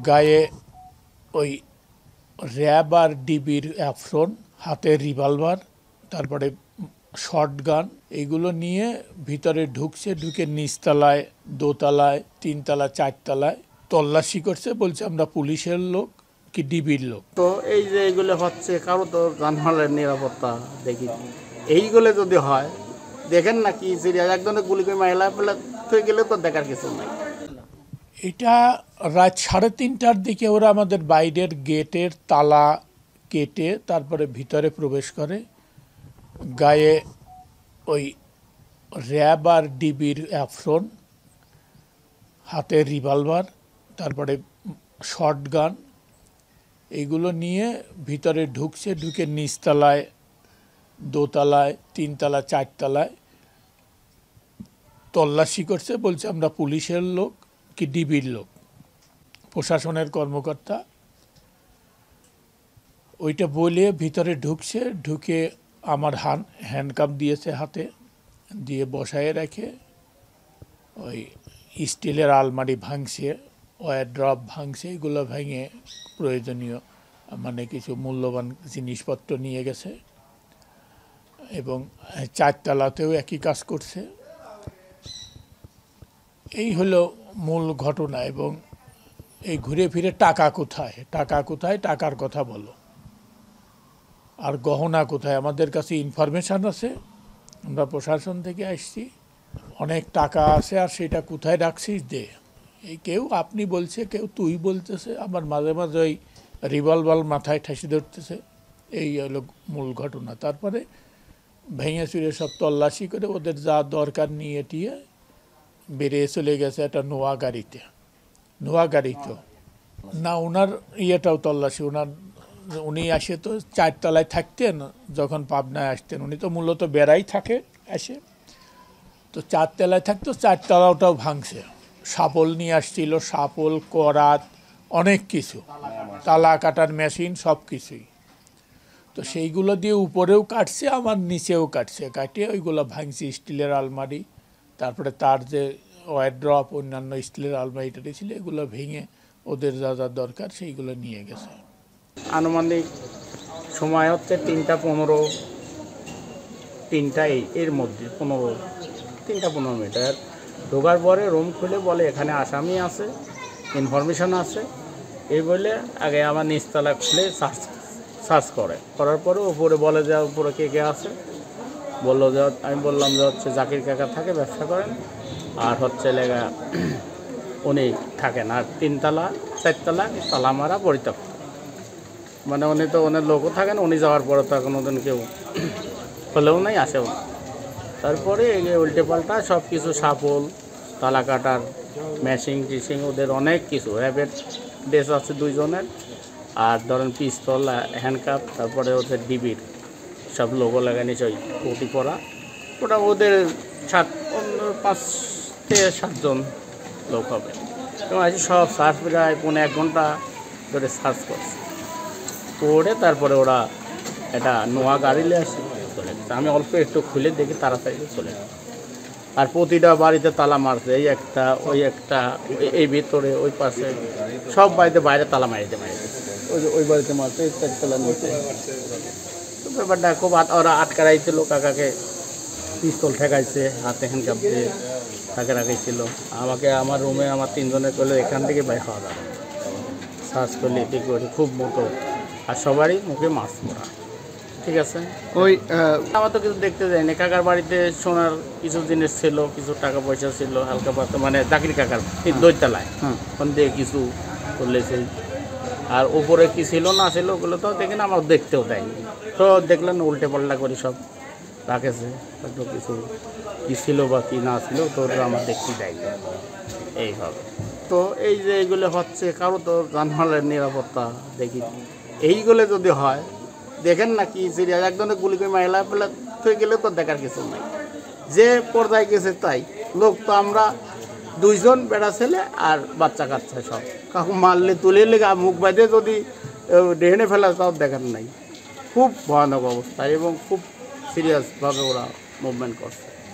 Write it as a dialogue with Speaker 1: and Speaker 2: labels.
Speaker 1: গায়ে ওই র্যাব আর ডিবির অ্যাফ্রন, হাতে রিভলভার, তারপরে শটগান, এগুলো নিয়ে ভিতরে ঢুকছে। ঢুকে নিচতলায়, দোতলায়, তিনতলা, চারতলায় তল্লাশি করছে। বলছে আমরা পুলিশের লোক কি ডিবির লোক।
Speaker 2: তো এই যে এইগুলো হচ্ছে, কারো তো জানমালের নিরাপত্তা দেখি, এইগুলো যদি হয় দেখেন না কি সিরিয়াস, একজনে গুলি করে মাইলা ফেলে তুই গেলে তো দেখার কিছু নাই।
Speaker 1: এটা রাত 3:30টার দিকে ওরা আমাদের বাইরের গেটের তালা কেটে তারপরে ভিতরে প্রবেশ করে। গায়ে ওই র্যাব আর ডিবির অ্যাফ্রন, হাতে রিভলভার, তারপরে শটগান, এগুলো নিয়ে ভিতরে ঢুকছে। ঢুকে নিচতলায়, দোতলায়, তিনতলা, চারতলায় তল্লাশি করছে। বলছে আমরা পুলিশের লোক কি ডিবির লোক, প্রশাসনের কর্মকর্তা। ওইটা বলে ভিতরে ঢুকছে। ঢুকে আমার হ্যান্ডকাপ দিয়েছে হাতে, দিয়ে বসায় রেখে ওই স্টিলের আলমারি ভাঙছে, ওয়ারড্রপ ভাঙছে, এগুলো ভেঙে প্রয়োজনীয় মানে কিছু মূল্যবান জিনিসপত্র নিয়ে গেছে। এবং চারতলাতেও একই কাজ করছে। এই হলো মূল ঘটনা। এবং এই ঘুরে ফিরে টাকা কোথায়, টাকা কোথায়, টাকার কথা বলো, আর গহনা কোথায়। আমাদের কাছে ইনফরমেশান আছে, আমরা প্রশাসন থেকে আসছি, অনেক টাকা আছে, আর সেটা কোথায় রাখছিস দে। এই কেউ আপনি বলছে, কেউ তুই বলতেছে, আবার মাঝে মাঝে ওই রিভলভার মাথায় ঠাসি ধরতেছে। এই হলো মূল ঘটনা। তারপরে ভেঙে চুরে সব তল্লাশি করে ওদের যা দরকার নিয়ে টিয়ে বেরিয়ে চলে গেছে একটা নোয়া গাড়িতে। নোয়া গাড়ি তো না, ওনার ইয়েটাও তল্লাশি। উনি আসে তো চারতলায় থাকতেন যখন পাবনায় আসতেন। উনি তো মূলত বেড়াই থাকে আসে, তো চারতলায় থাকতো, চারতলাটাও ভাঙছে। শাপল নিয়ে আসছিল, শাপল, করাত, অনেক কিছু, তালা কাটার মেশিন, সব কিছুই। তো সেইগুলো দিয়ে উপরেও কাটছে, আমার নিচেও কাটছে। কাটিয়ে ওইগুলো ভাঙছে, স্টিলের আলমারি, তারপরে তার যে ওয়ারড্রপ, অন্যান্য স্টিলের আলমারিটা ছিল, এগুলো ভেঙে ওদের যা যা দরকার সেইগুলো নিয়ে গেছে।
Speaker 2: আনুমানিক সময় হচ্ছে 3:15, 3টা এর মধ্যে 3:15 মিটার ঢোকার পরে রুম খুলে বলে এখানে আসামি আছে, ইনফরমেশন আছে, এই বলে আগে আমার নিচতলা খুলে সার্চ করার পরে উপরে বলে যে উপরে কে কে আছে। বললো যে, আমি বললাম যে হচ্ছে জাকির কাকা থাকে, ব্যবসা করেন, আর হচ্ছে লেগা উনি থাকেন, আর 3তলা 4তলা তালা মারা পরিত্যক্ত। মানে উনি তো ওনার লোকও থাকেন, উনি যাওয়ার পরে তো এখন ওদের কেউ হলেও নাই, আসেও না। তারপরে এই উল্টে পাল্টা সব কিছু, শাপল, তালা কাটার মেশিন টিশিং, ওদের অনেক কিছু, র্যাবের ড্রেস আছে 2 জনের, আর ধরেন পিস্তল, হ্যান্ডকাপ, তারপরে ওদের ডিবির সব লোগো লাগানি, ওই কোটি পরা, ওটা ওদের 5 থেকে 7 জন লোক হবে। এবং আজ সব সার্চ প্রায় 1.5 ঘন্টা ধরে সার্চ করছে, করে তারপরে ওরা একটা নোয়া গাড়ি নিয়ে আসে চলে গেছে। আমি অল্প একটু খুলে দেখি তাড়াতাড়ি চলে গেছে। আর প্রতিটা বাড়িতে তালা মারছে, এই একটা, ওই একটা, এই ভিতরে, ওই পাশে, সব বাড়িতে বাইরে তালা মারিতে ওই বাড়িতে মারছে, এই 4তলা নিচে। তো ব্যাপারটা খুব ওরা আটকারাইছিল, কাকাকে পিস্তল ঠেকাইছে, হাতে হ্যান্ডকাপ দিয়ে তাকে রাখাইছিল। আমাকে আমার রুমে আমার 3 জনের করলে এখান থেকে বাইরে খাওয়া যাবে, সার্চ করলে এটি করি খুব মতো, আর সবারই মুখে মাস্ক পরা। ঠিক আছে, ওই আমার তো কিছু দেখতে যায়নি। কাকার বাড়িতে সোনার কিছু জিনিস ছিল, কিছু টাকা পয়সা ছিল হালকা পাতলা, মানে জাকির কাকার 2তলায়, ওখান থেকে কিছু করলেছে। আর উপরে কি ছিল না ছিল ওগুলো তো দেখি না, আমার দেখতেও দেয়নি। তো দেখলেন উল্টে পাল্টা করে সব রাখেছে, হয়তো কিছু কী ছিল বা কী না ছিল, তো আমার দেখতে দেয়নি এইভাবে। তো এই যে এইগুলো হচ্ছে, কারো তো জানমালের নিরাপত্তা দেখি, এইগুলো যদি হয় দেখেন না কি সিরিয়াস, একজনে গুলি করে মাইলা ফেলে তুই গেলে তো দেখার কিছু নাই। যে পর্যায়ে গেছে তাই, লোক তো আমরা 2 জন, বেড়া ছেলে আর বাচ্চা কাচ্চা, সব কাকু মারলে তুলে লেগে মুখ বাঁধে যদি ডেহেনে ফেলা, তাও দেখার নাই। খুব ভয়ানক অবস্থা এবং খুব সিরিয়াসভাবে ওরা মুভমেন্ট করছে।